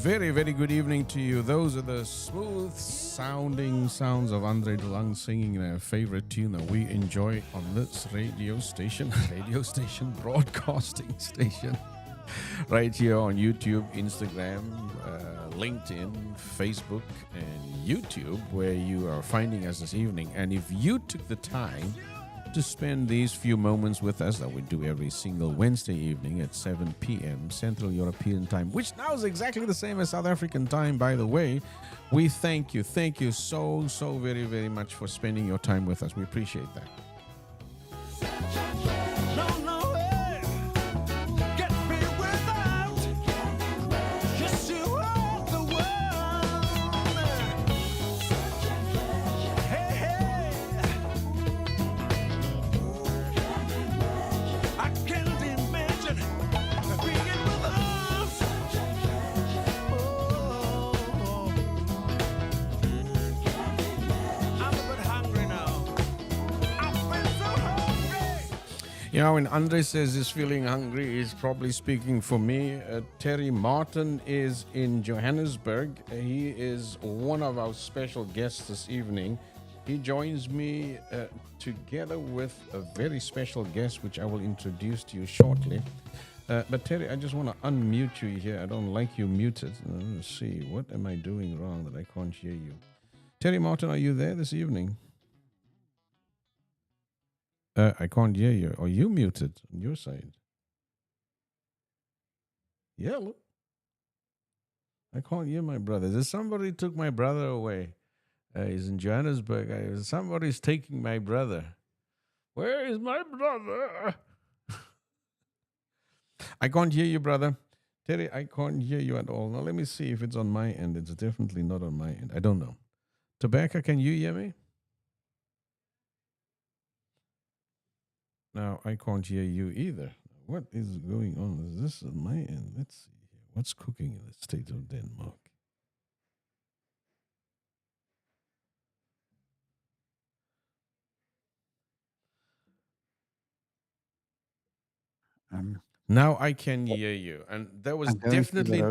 very, very good evening to you. Those are the smooth sounding sounds of Andre de Lang singing their favorite tune that we enjoy on this broadcasting station, right here on YouTube, Instagram, LinkedIn, Facebook, and YouTube, where you are finding us this evening. And if you took the time to spend these few moments with us that we do every single Wednesday evening at 7 p.m. Central European Time, which now is exactly the same as South African time, by the way. We thank you. Thank you so very, very much for spending your time with us. We appreciate that. You know, when Andre says he's feeling hungry, he's probably speaking for me. Terry Martin is in Johannesburg. He is one of our special guests this evening. He joins me together with a very special guest, which I will introduce to you shortly. But Terry, I just want to unmute you here. I don't like you muted. Let's see, what am I doing wrong that I can't hear you? Terry Martin, are you there this evening? I can't hear you. Are you muted on your side? Yeah, look. I can't hear my brother. Somebody took my brother away. He's in Johannesburg. Somebody's taking my brother. Where is my brother? I can't hear you, brother. Terry, I can't hear you at all. Now, let me see if it's on my end. It's definitely not on my end. I don't know. Thobeka, can you hear me? Now, I can't hear you either. What is going on? Is this on my end? Let's see here. What's cooking in the state of Denmark? Now I can hear you. And that was definitely...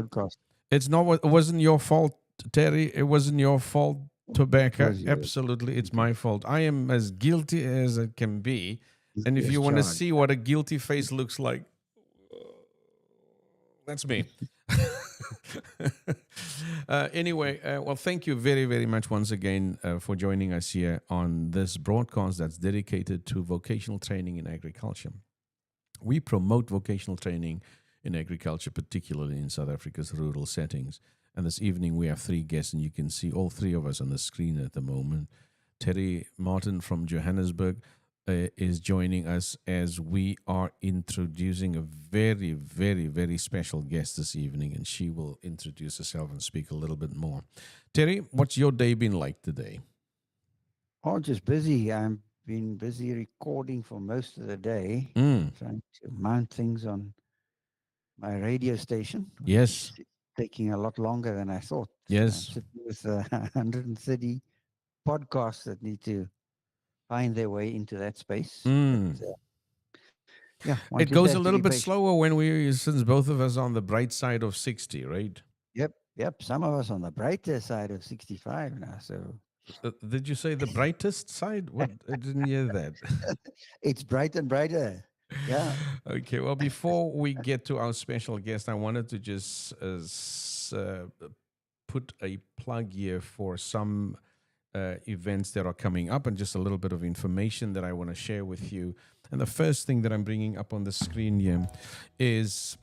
It's not. It wasn't your fault, Terry. It wasn't your fault, Thobeka. Absolutely, it's my fault. I am as guilty as it can be. And if you want to see what a guilty face looks like, that's me. Anyway, well, thank you very, very much once again for joining us here on this broadcast that's dedicated to vocational training in agriculture. We promote vocational training in agriculture, particularly in South Africa's rural settings. And this evening we have three guests, and you can see all three of us on the screen at the moment. Terry Martin from Johannesburg is joining us as we are introducing a very, very, very special guest this evening, and she will introduce herself and speak a little bit more. Terry, what's your day been like today? Oh, just busy. I've been busy recording for most of the day, trying to mount things on my radio station. Yes. It's taking a lot longer than I thought. Yes. I'm sitting with 130 podcasts that need to find their way into that space. But, yeah, it goes a little bit slower since both of us are on the bright side of 60, right? Yep. Some of us on the brighter side of 65 now. So, did you say the brightest side? What? I didn't hear that. It's bright and brighter. Yeah. Okay. Well, before we get to our special guest, I wanted to just put a plug here for some events that are coming up and just a little bit of information that I want to share with you. And the first thing that I'm bringing up on the screen here is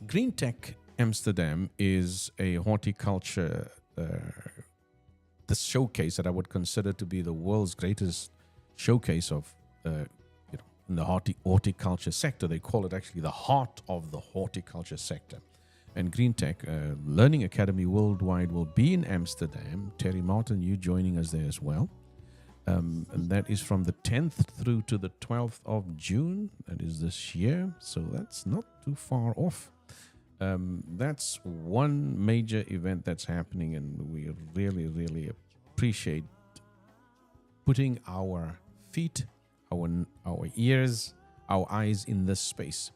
Green Tech Amsterdam is a horticulture the showcase that I would consider to be the world's greatest showcase of in the horticulture sector. They call it actually the heart of the horticulture sector. And Green Tech Learning Academy Worldwide will be in Amsterdam. Terry Martin, you joining us there as well. And that is from the 10th through to the 12th of June. That is this year. So that's not too far off. That's one major event that's happening, and we really, really appreciate putting our feet, our ears, our eyes in this space.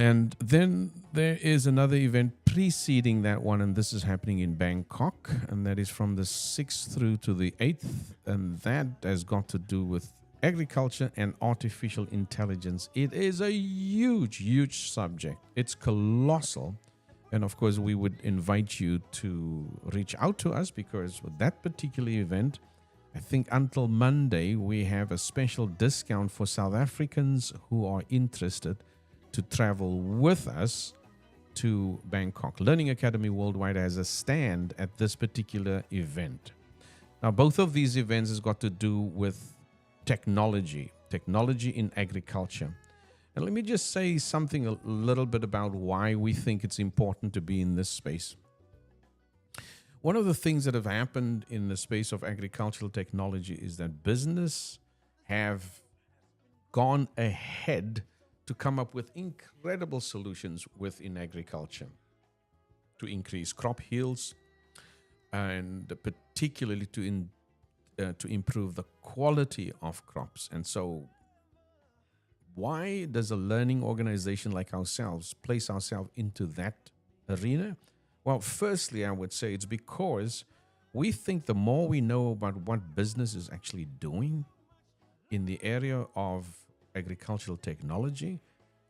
And then there is another event preceding that one, and this is happening in Bangkok, and that is from the 6th through to the 8th, and that has got to do with agriculture and artificial intelligence. It is a huge, huge subject. It's colossal. And of course, we would invite you to reach out to us because with that particular event, I think until Monday, we have a special discount for South Africans who are interested to travel with us to Bangkok. Learning Academy Worldwide has a stand at this particular event. Now, both of these events has got to do with technology in agriculture. And let me just say something a little bit about why we think it's important to be in this space. One of the things that have happened in the space of agricultural technology is that business have gone ahead to come up with incredible solutions within agriculture to increase crop yields and particularly to improve the quality of crops. And so, why does a learning organization like ourselves place ourselves into that arena? Well, firstly, I would say it's because we think the more we know about what business is actually doing in the area of agricultural technology,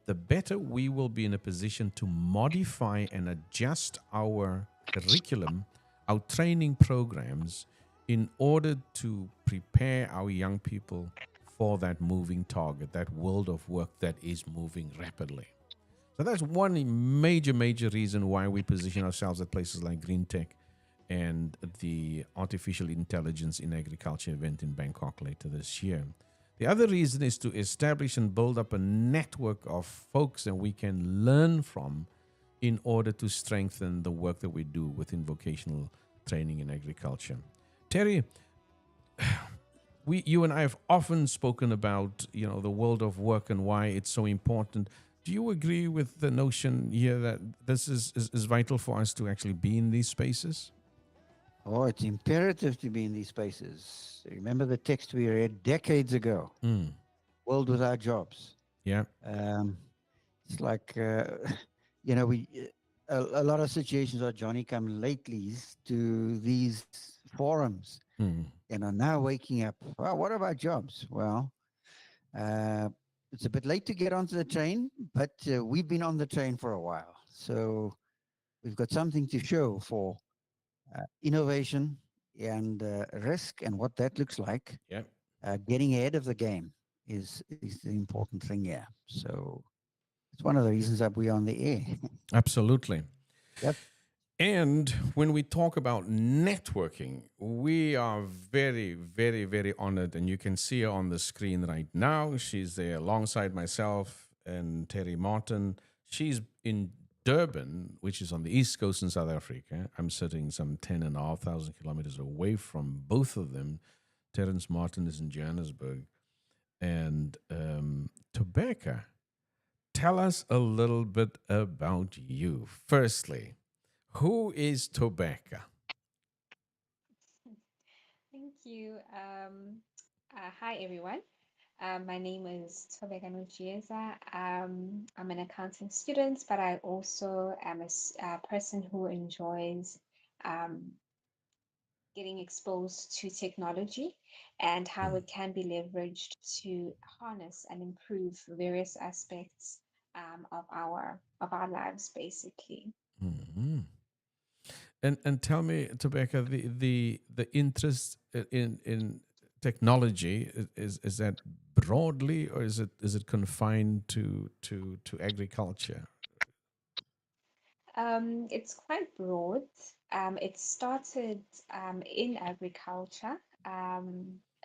the better we will be in a position to modify and adjust our curriculum, our training programs, in order to prepare our young people for that moving target, that world of work that is moving rapidly. So that's one major reason why we position ourselves at places like Green Tech and the Artificial Intelligence in Agriculture event in Bangkok later this year. The other reason is to establish and build up a network of folks that we can learn from in order to strengthen the work that we do within vocational training in agriculture. Terry, you and I have often spoken about the world of work and why it's so important. Do you agree with the notion here that this is vital for us to actually be in these spaces? Oh, it's imperative to be in these spaces. Remember the text we read decades ago, Mm, World Without Jobs. yeah. Um, it's like, a lot of situations are Johnny come latelys to these forums, Mm, now waking up. Well, what about jobs? Well, uh, it's a bit late to get onto the train, but we've been on the train for a while. So we've got something to show for innovation and risk and what that looks like. yeah. Getting ahead of the game is the important thing here. So it's one of the reasons that we're on the air. Absolutely. Yep. And when we talk about networking, we are very honored. And you can see her on the screen right now. She's there alongside myself and Terry Martin. She's in Durban, which is on the east coast in South Africa. I'm sitting some 10,500 kilometers away from both of them. Terence Martin is in Johannesburg. And Thobeka, tell us a little bit about you. Firstly, who is Thobeka? Thank you. Hi, everyone. My name is Thobeka Nochieza. I'm an accounting student, but I also am a person who enjoys um, getting exposed to technology and how it can be leveraged to harness and improve various aspects of our lives, basically. Mhm. And tell me, Tobacco, the interest in technology is that broadly or is it confined to agriculture? It's quite broad. It started in agriculture.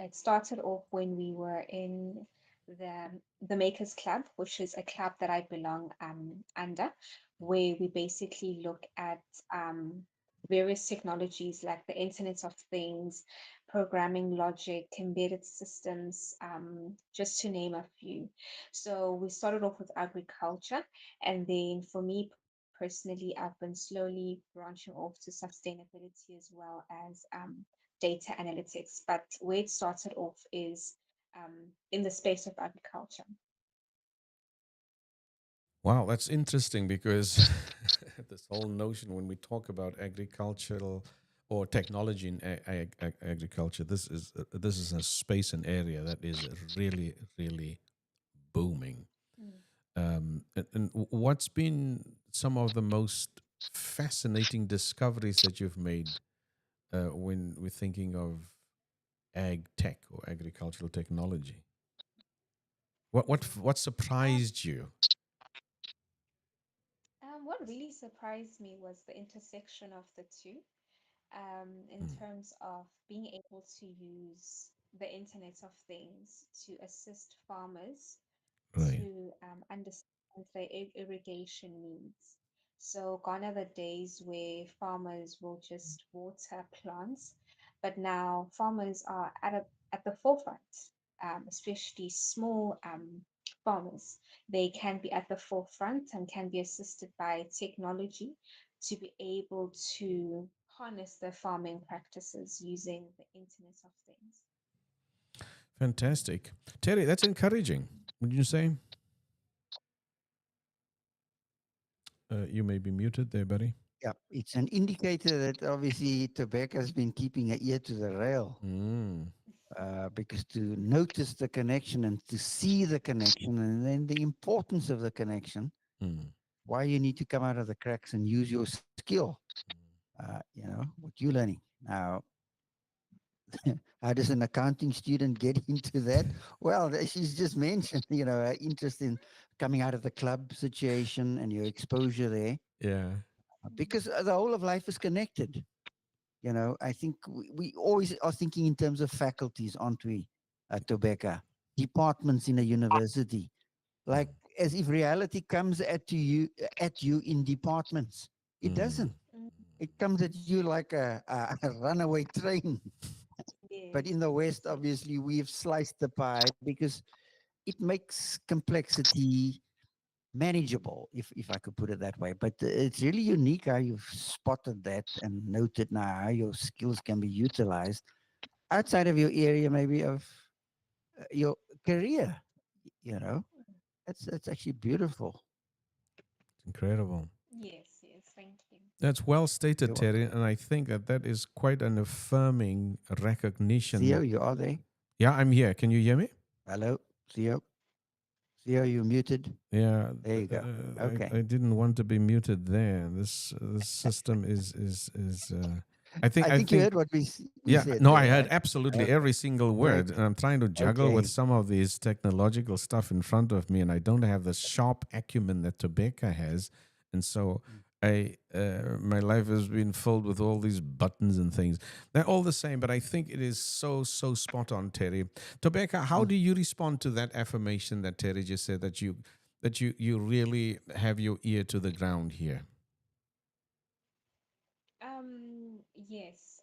It started off when we were in the the Makers Club, which is a club that I belong under, where we basically look at various technologies like the Internet of Things, programming logic, embedded systems, just to name a few. So we started off with agriculture, and then for me personally, I've been slowly branching off to sustainability as well as data analytics. But where it started off is in the space of agriculture. Wow, that's interesting because this whole notion when we talk about agricultural or technology in agriculture, this is a space and area that is really really booming. Mm. And what's been some of the most fascinating discoveries that you've made when we're thinking of ag tech or agricultural technology? What Um, surprised you? what really surprised me was the intersection of the two, in Mm, terms of being able to use the Internet of Things to assist farmers right. to understand their irrigation needs. So gone are the days where farmers will just water plants, but now farmers are at the forefront, especially small farmers. They can be at the forefront and can be assisted by technology to be able to harness their farming practices using the Internet of Things. Fantastic. Terry, that's encouraging. Would you say? You may be muted there, buddy. Yeah, it's an indicator that obviously tobacco has been keeping an ear to the rail, Mm, because to notice the connection and to see the connection and then the importance of the connection, mm, why you need to come out of the cracks and use your skill, what you're learning. Now, how does an accounting student get into that? Well, she's just mentioned, interest in coming out of the club situation and your exposure there, yeah. Mm. because the whole of life is connected. I think we always are thinking in terms of faculties, aren't we, at Thobeka? Departments in a university, like Mm, as if reality comes at you in departments. It mm, doesn't. Mm. It comes at you like a runaway train. But Yes, in the yes, West, yes. obviously, we've sliced the pie because it makes complexity manageable, if I could put it that way. But it's really unique how you've spotted that and noted now how your skills can be utilized outside of your area, maybe of your career. You know, that's actually beautiful. incredible. Yes, yes, thank you. That's well stated, You're Terry, welcome. and I think that that is quite an affirming recognition. Theo, you are there? Yeah, I'm here. Can you hear me? Hello, Theo. Theo, you muted. Yeah, There you go. Okay. I didn't want to be muted there. This system is. I I think you think heard what we yeah, said no, I there, heard right? absolutely Okay, every single word, great. and I'm trying to juggle with Okay. some of these technological stuff in front of me, and I don't have the sharp acumen that Tobeka has, and so my life has been filled with all these buttons and things. They're all the same, but I think it is so spot on, Terry. Tobeka, how Mm. do you respond to that affirmation that Terry just said that you really have your ear to the ground here? Yes,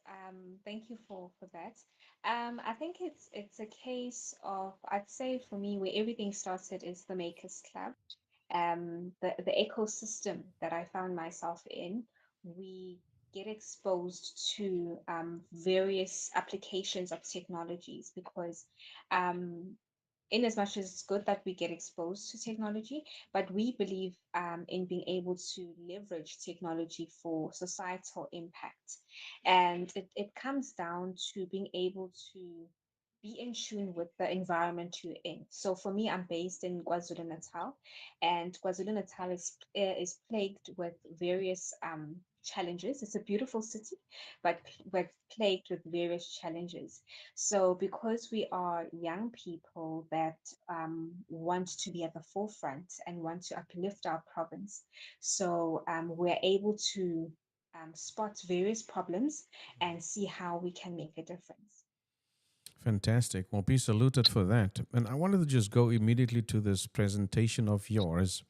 thank you for that. I think it's a case of, I'd say for me, where everything started is the Makers Club. The ecosystem that I found myself in, we get exposed to various applications of technologies because um, in as much as it's good that we get exposed to technology, but we believe in being able to leverage technology for societal impact. And it comes down to being able to be in tune with the environment you're in. So for me, I'm based in KwaZulu Natal, and KwaZulu Natal is plagued with various challenges. It's a beautiful city, but we're plagued with various challenges. So, because we are young people that want to be at the forefront and want to uplift our province, so we're able to spot various problems and see how we can make a difference. Fantastic. Well, be saluted for that. And I wanted to just go immediately to this presentation of yours.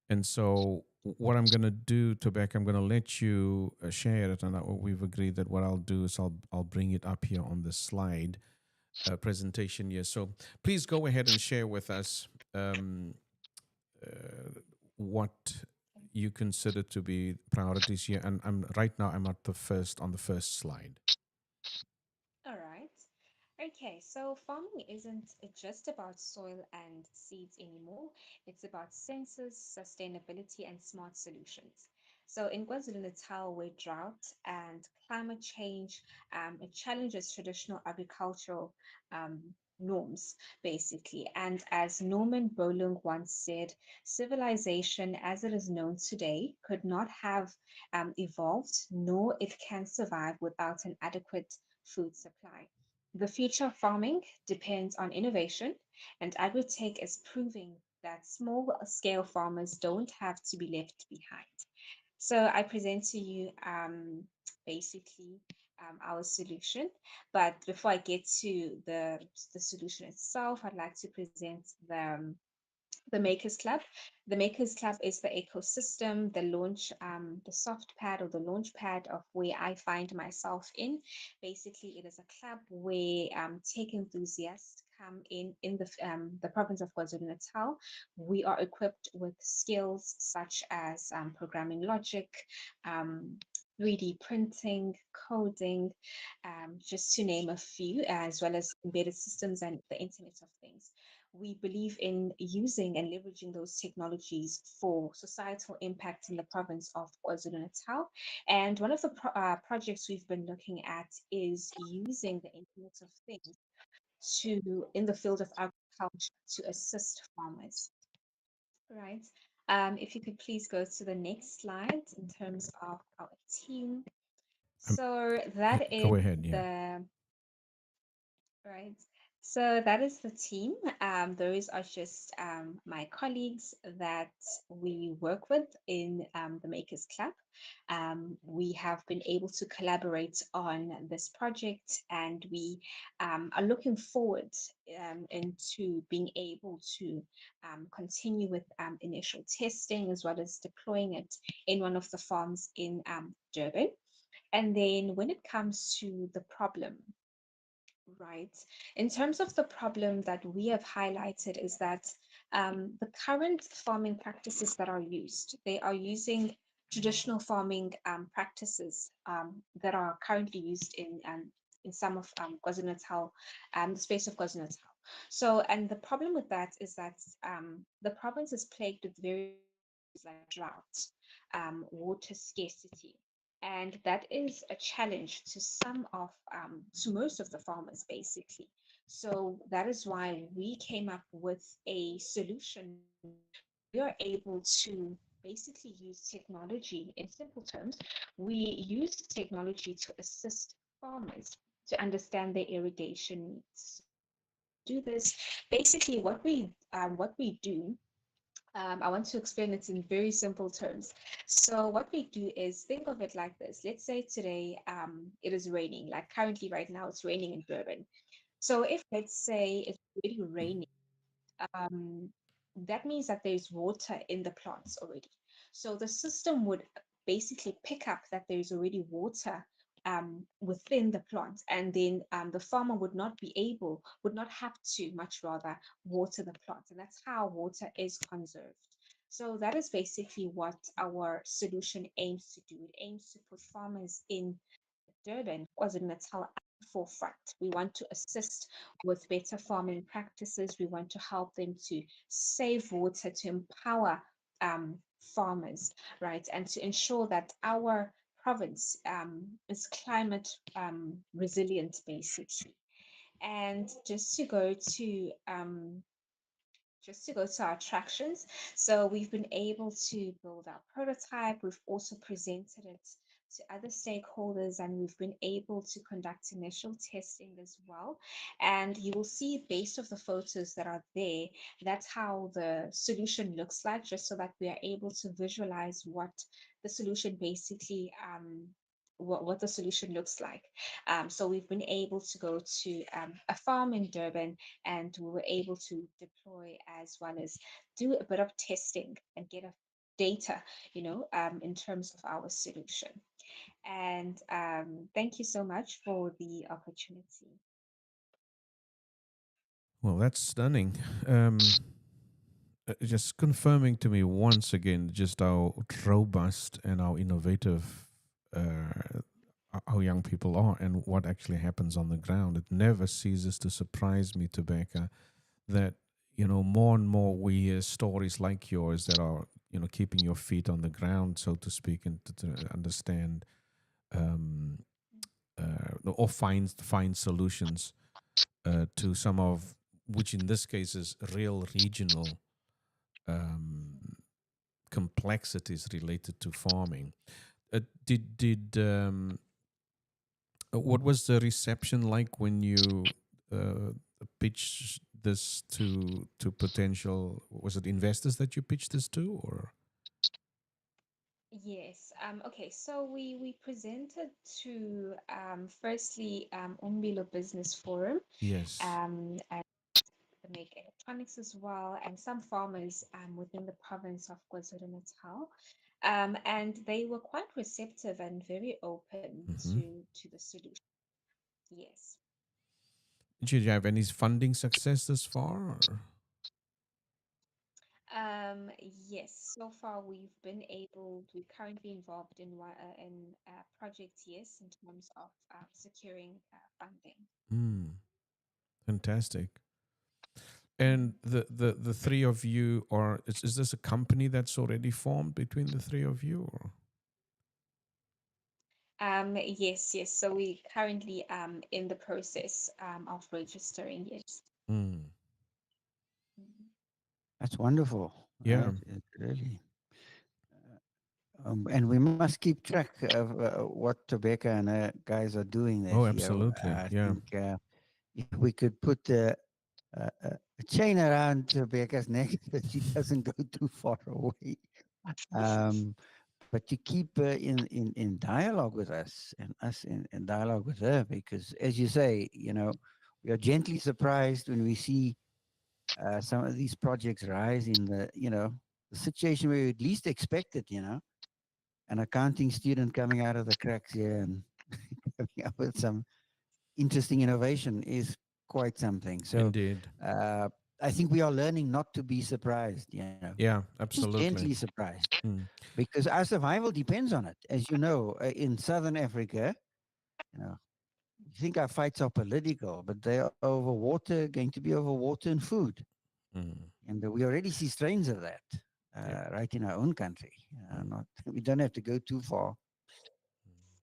And so, what I'm going to do, Tobek, I'm going to let you share it. And we've agreed that what I'll do is I'll bring it up here on the slide presentation here. So, please go ahead and share with us um, what you consider to be priorities here. And I'm right now. I'm at the first on the first slide. All right. Okay, so farming isn't just about soil and seeds anymore. It's about sensors, sustainability, and smart solutions. So in KwaZulu-Natal, where drought and climate change it challenges traditional agricultural um, norms, basically. And as Norman Bolung once said, civilization as it is known today could not have evolved, nor it can survive without an adequate food supply. The future of farming depends on innovation, and agritech is proving that small scale farmers don't have to be left behind. So I present to you basically our solution. But before I get to the solution itself, I'd like to present the Makers Club. The Makers Club is the ecosystem, the launch, the soft pad or the launch pad of where I find myself in. Basically, it is a club where tech enthusiasts come in the province of KwaZulu-Natal. We are equipped with skills such as programming logic, um, 3D printing, coding, just to name a few, as well as embedded systems and the Internet of Things. We believe in using and leveraging those technologies for societal impact in the province of KwaZulu-Natal. And one of the projects we've been looking at is using the Internet of Things in the field of agriculture to assist farmers, right? If you could please go to the next slide in terms of our team. Um, So that Go is ahead. Yeah. the Right. So that is the team. Those are just my colleagues that we work with in the Makers Club. We have been able to collaborate on this project, and we are looking forward into being able to continue with initial testing as well as deploying it in one of the farms in Durban. And then when it comes to the problem, right. In terms of the problem that we have highlighted is that the current farming practices that are used, they are using traditional farming practices that are currently used in some of KwaZulu-Natal, the space of KwaZulu-Natal. So, and the problem with that is that the province is plagued with various issues like drought, water scarcity, and that is a challenge to to most of the farmers basically. So that is why we came up with a solution where we are able to basically use technology in simple terms. We use technology to assist farmers to understand their irrigation needs. So how do we do this? Basically, what we do, I want to explain it in very simple terms. So, what we do is think of it like this. Let's say today it is raining, like currently right now it's raining in Durban. So, if let's say it's already raining, um, that means that there's water in the plants already. So the system would basically pick up that there's already water within the plant, and then the farmer would not have to, much rather, water the plant. And that's how water is conserved. So that is basically what our solution aims to do. It aims to put farmers in Durban, KwaZulu-Natal at the forefront. We want to assist with better farming practices. We want to help them to save water, to empower farmers, right, and to ensure that our province is climate resilient, basically. And just to go to our attractions. So we've been able to build our prototype. We've also presented it to other stakeholders, and we've been able to conduct initial testing as well. And you will see based off the photos that are there, that's how the solution looks like, just so that we are able to visualize what the solution basically what the solution looks like. So we've been able to go to a farm in Durban, and we were able to deploy as well as do a bit of testing and get a data, in terms of our solution. And thank you so much for the opportunity. Well, that's stunning. Just confirming to me once again just how robust and how innovative uh, how young people are and what actually happens on the ground. It never ceases to surprise me, Thobeka, that more and more we hear stories like yours that are keeping your feet on the ground, so to speak, and to understand um, or find solutions to some of which in this case is real regional um, complexities related to farming. Did What was the reception like when you uh, pitched this to potential? Was it investors that you pitched this to, or? Yes. Okay. So we presented to firstly Umbilo Business Forum, Yes. and the Make Electronics as well, and some farmers within the province of KwaZulu-Natal. And they were quite receptive and very open Hmm. to the solution. Yes. Did you have any funding success thus far? Or? Um, yes, so far we're currently involved in projects, yes, in terms of securing funding. Mm, fantastic. Mm. And the three of you are is this a company that's already formed between the three of you? Or? Yes, yes. So we currently in the process of registering, yes. Mm, Mhm. That's wonderful, yeah. right? It really. And we must keep track of what Tobeka and guys are doing there. Oh, Here, absolutely. I Yeah. think if we could put a chain around Tobeka's neck that she doesn't go too far away. Um, but to keep in dialogue with us and us in dialogue with her, because as you say, we are gently surprised when we see some of these projects rise in the situation where we at least expect it. An accounting student coming out of the cracks here and coming up with some interesting innovation is quite something. So Indeed. uh, I think we are learning not to be surprised, Yeah, just gently absolutely. surprised, Mm, because our survival depends on it. As you know, in Southern Africa, you know, you think our fights are political, but they are over water, going to be over water and food. mm, And we already see strains of that yep. right in our own country. Mm, Not We don't have to go too far.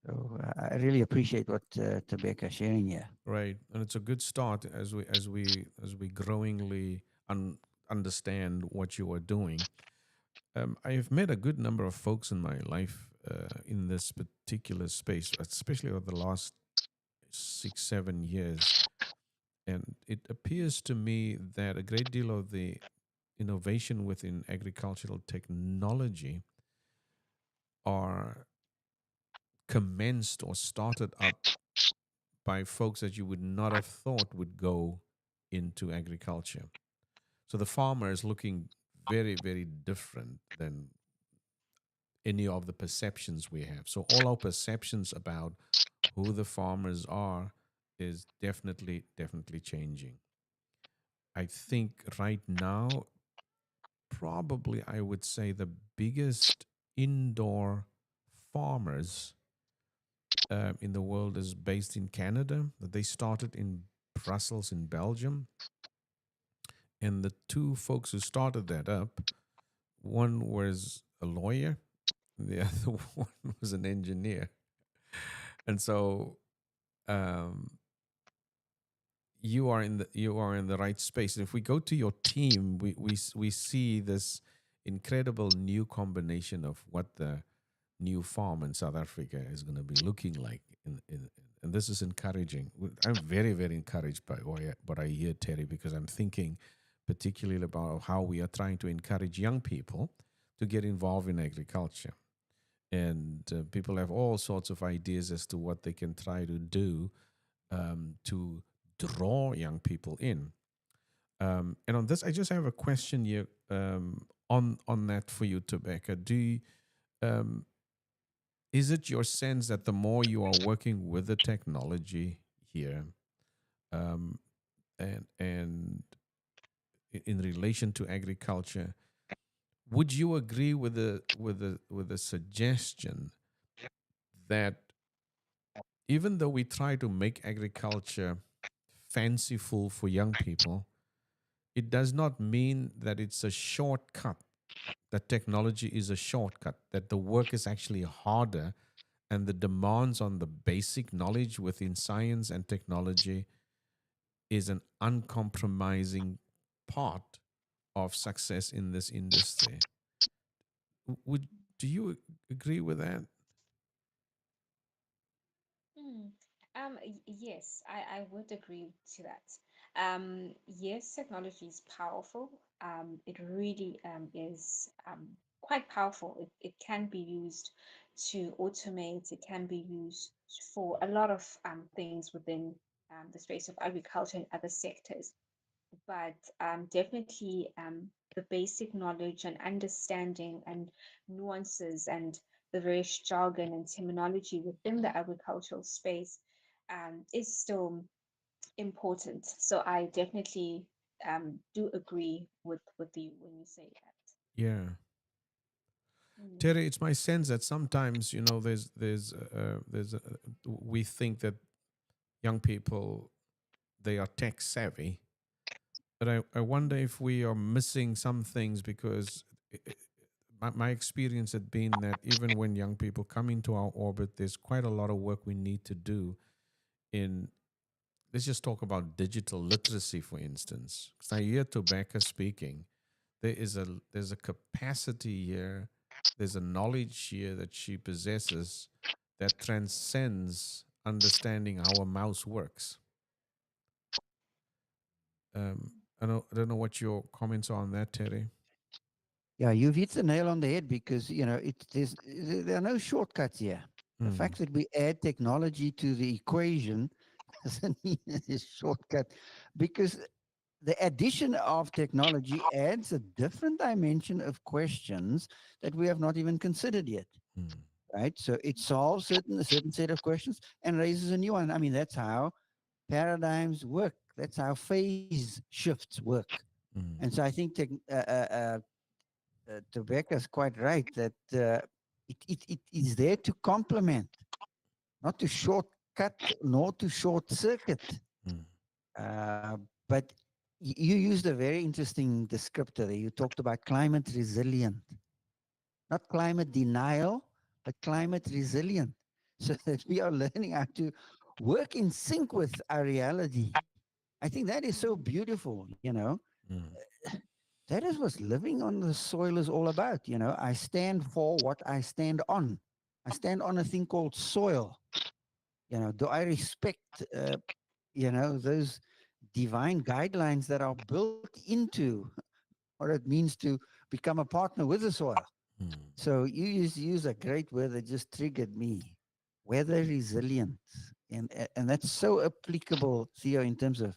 So I really appreciate what Tobeka sharing here. right, and it's a good start as we growingly understand what you are doing. I've met a good number of folks in my life in this particular space, especially over the last 6 7 years, and it appears to me that a great deal of the innovation within agricultural technology are commenced or started up by folks that you would not have thought would go into agriculture. So the farmer is looking very, very different than any of the perceptions we have. So all our perceptions about who the farmers are is definitely, definitely changing. I think right now, probably I would say the biggest indoor farmers in the world is based in Canada. They started in Brussels in Belgium. And the two folks who started that up, one was a lawyer, the other one was an engineer. And so um, you are in the right space. And if we go to your team, we see this incredible new combination of what the new farm in South Africa is going to be looking like. And this is encouraging. I'm very, very encouraged by what I hear, Terry, because I'm thinking particularly about how we are trying to encourage young people to get involved in agriculture. And people have all sorts of ideas as to what they can try to do to draw young people in. And on this, I just have a question here on that for you, Tobeka. Um, is it your sense that the more you are working with the technology here, um, and in relation to agriculture, would you agree with the suggestion that even though we try to make agriculture fanciful for young people, it does not mean that it's a shortcut, that technology is a shortcut, that the work is actually harder, and the demands on the basic knowledge within science and technology is an uncompromising part of success in this industry. Would do you agree with that? Mm. Yes, I would agree to that. Yes, technology is powerful. It really is quite powerful. It can be used to automate, it can be used for a lot of things within the space of agriculture and other sectors. But definitely the basic knowledge and understanding and nuances and the various jargon and terminology within the agricultural space is still important. So I definitely do agree with you when you say that. Yeah. Mm. Terry, it's my sense that sometimes, we think that young people, they are tech savvy, but I wonder if we are missing some things, because my experience had been that even when young people come into our orbit, there's quite a lot of work we need to do in, let's just talk about digital literacy, for instance. Because I hear Thobeka speaking, there's a capacity here, there's a knowledge here that she possesses that transcends understanding how a mouse works. I don't know what your comments are on that, Terry. Yeah, you've hit the nail on the head because there are no shortcuts here. The Mm, fact that we add technology to the equation doesn't mean it's a shortcut, because the addition of technology adds a different dimension of questions that we have not even considered yet. mm, Right? So it solves a certain set of questions and raises a new one. I mean, that's how paradigms work. That's how phase shifts work. And mm, so I think Tobacco is quite right that it is there to complement, not to shortcut nor to short circuit. mm, But you used a very interesting descriptor there. You talked about climate resilient, not climate denial, but climate resilient, so that we are learning how to work in sync with our reality. I think that is so Mhm. beautiful, you know. mm, That is what living on the soil is all about. You know, I stand for what I stand on. I stand on a thing called soil. You know, do I respect, those divine guidelines that are built into what it means to become a partner with the soil? mm. So you use a great word that just triggered me, weather resilient, and that's so applicable, Theo, in terms of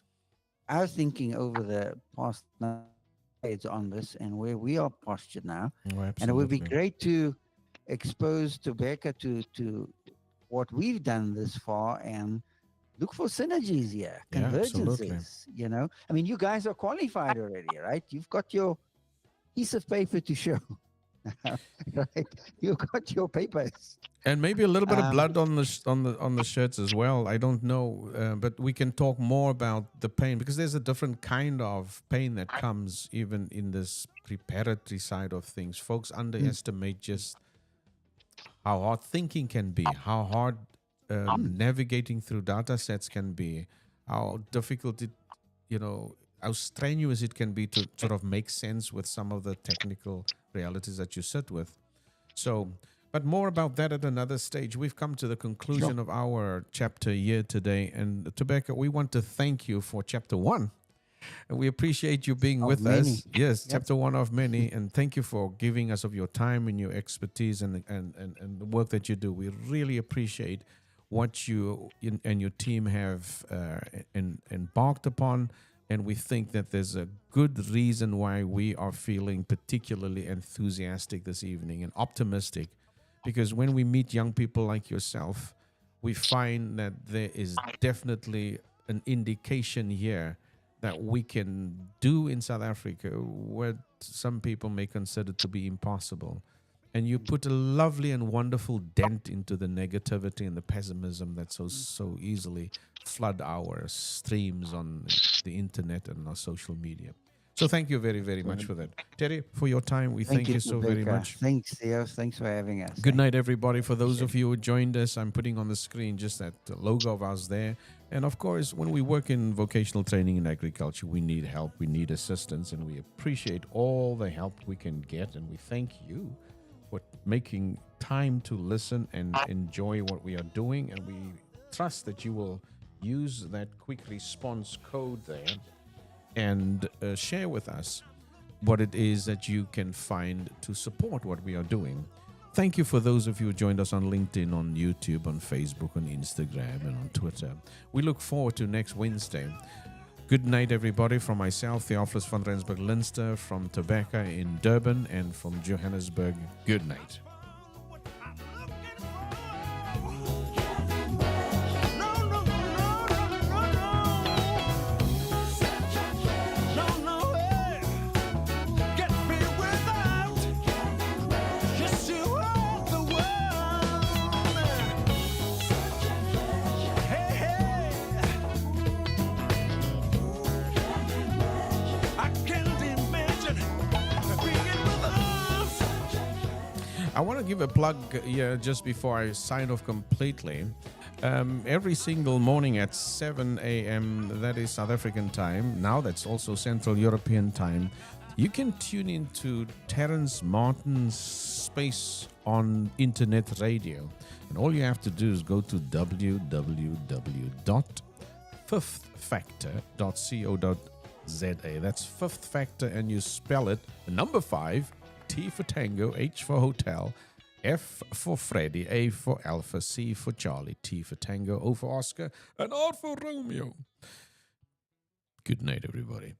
our thinking over the past number of decades on this and where we are postured now. Oh, And it would be absolutely. great to expose Tobacco to what we've done this far and look for synergies here, Yeah, absolutely. convergences. You know, I mean, you guys are qualified already, right? You've got your piece of paper to show, right? You've got your papers. And maybe a little bit of Um, blood on the on the shirts as well. I don't know, but we can talk more about the pain, because there's a different kind of pain that comes even in this preparatory side of things. Folks mm, underestimate just how hard thinking can be, how hard mm, navigating through data sets can be, how difficult it, how strenuous it can be to sort of make sense with some of the technical realities that you sit with. So, but more about that at another stage. We've come to the sure. conclusion of our chapter here today. And Tobeka, we want to thank you for chapter one. And we appreciate you being Of with many. us. Yes, Yep. chapter one of many. And thank you for giving us of your time and your expertise and the work that you do. We really appreciate what and your team have embarked upon. And we think that there's a good reason why we are feeling particularly enthusiastic this evening and optimistic. Because when we meet young people like yourself, we find that there is definitely an indication here that we can do in South Africa what some people may consider to be impossible. and you put a lovely and wonderful dent into the negativity and the pessimism that so easily flood our streams on the internet and our social media. So thank you very, very much for that. Terry, for your time, we thank you so very Thobeka. much. Thanks, Theo. Thanks for having us. Good eh? night, everybody. For those of Appreciate you who joined us, I'm putting on the screen just that logo of ours there. And of course, when we work in vocational training in agriculture, we need help, we need assistance, and we appreciate all the help we can get. And we thank you for making time to listen and enjoy what we are doing. And we trust that you will use that quick response code there and share with us what it is that you can find to support what we are doing. Thank you for those of you who joined us on LinkedIn, on YouTube, on Facebook, on Instagram, and on Twitter. We look forward to next Wednesday. Good night, everybody, from myself, Theophilus van Rensburg-Linster, from Thobeka in Durban, and from Johannesburg. Good night. I want to give a plug here just before I sign off completely. Every single morning at 7 a.m., that is South African time. Now that's also Central European time. You can tune into Terence Martin's space on internet radio. And all you have to do is go to www.fifthfactor.co.za. That's Fifth Factor, and you spell it, the number 5, T for Tango, H for Hotel, F for Freddy, A for Alpha, C for Charlie, T for Tango, O for Oscar, and R for Romeo. Good night, everybody.